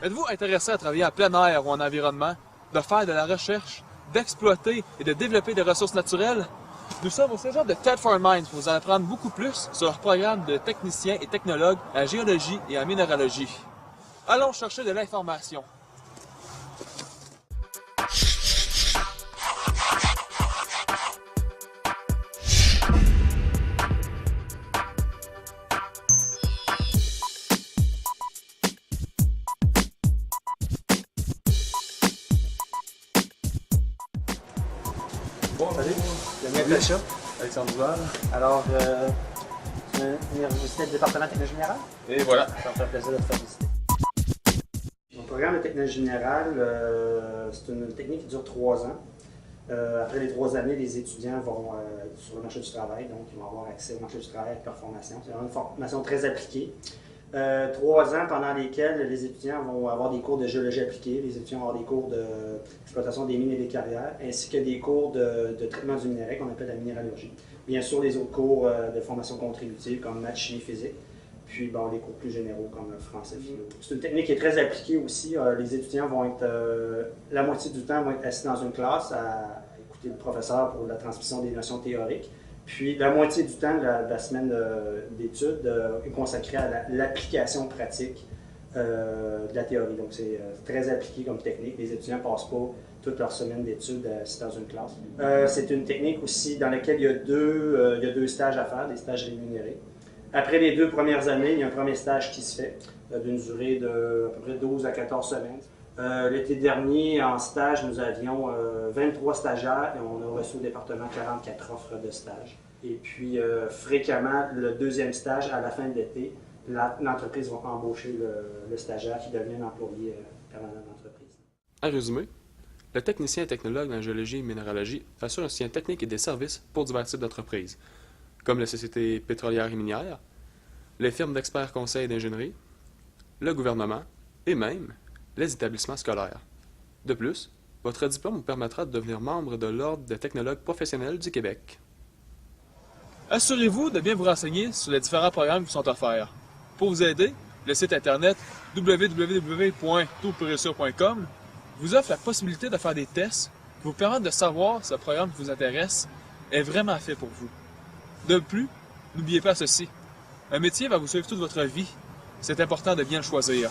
Êtes-vous intéressé à travailler en plein air ou en environnement, de faire de la recherche, d'exploiter et de développer des ressources naturelles? Nous sommes au cégep de Thetford Mines pour vous en apprendre beaucoup plus sur leur programme de techniciens et technologues en géologie et en minéralogie. Allons chercher de l'information. Bon, salut, Daniel Tacha. Alexandre Duval. Alors, tu viens visiter le département de technologie générale? Et voilà. Ça me fait plaisir de te faire visiter. Mon programme de technologie générale, c'est une technique qui dure 3 ans. Après les 3 années, les étudiants vont sur le marché du travail, donc ils vont avoir accès au marché du travail avec leur formation. C'est vraiment une formation très appliquée. 3 ans pendant lesquels les étudiants vont avoir des cours de géologie appliquée, les étudiants vont avoir des cours d'exploitation des mines et des carrières, ainsi que des cours de traitement du minerai qu'on appelle la minéralogie. Bien sûr, les autres cours de formation contributive comme maths, chimie, physique, puis bon, les cours plus généraux comme français, philo. C'est une technique qui est très appliquée aussi. Les étudiants vont être, la moitié du temps, vont être assis dans une classe à écouter le professeur pour la transmission des notions théoriques. Puis la moitié du temps de la semaine d'études est consacrée à l'application pratique de la théorie. Donc c'est très appliqué comme technique. Les étudiants ne passent pas toute leur semaine d'études assis dans une classe. C'est une technique aussi dans laquelle il y a deux stages à faire, des stages rémunérés. Après les 2 premières années, il y a un premier stage qui se fait d'une durée de à peu près 12 à 14 semaines. L'été dernier, en stage, nous avions 23 stagiaires et on a reçu au département 44 offres de stage. Et puis, fréquemment, le 2e stage, à la fin de l'été, l'entreprise va embaucher le stagiaire qui devient un employé permanent de l'entreprise. En résumé, le technicien et technologue en géologie et minéralogie assure un soutien technique et des services pour divers types d'entreprises, comme les sociétés pétrolières et minières, les firmes d'experts conseils et d'ingénierie, le gouvernement et même les établissements scolaires. De plus, votre diplôme vous permettra de devenir membre de l'Ordre des technologues professionnels du Québec. Assurez-vous de bien vous renseigner sur les différents programmes qui vous sont offerts. Pour vous aider, le site internet www.tourpuressure.com vous offre la possibilité de faire des tests qui vous permettent de savoir si le programme qui vous intéresse est vraiment fait pour vous. De plus, n'oubliez pas ceci, un métier va vous suivre toute votre vie. C'est important de bien le choisir.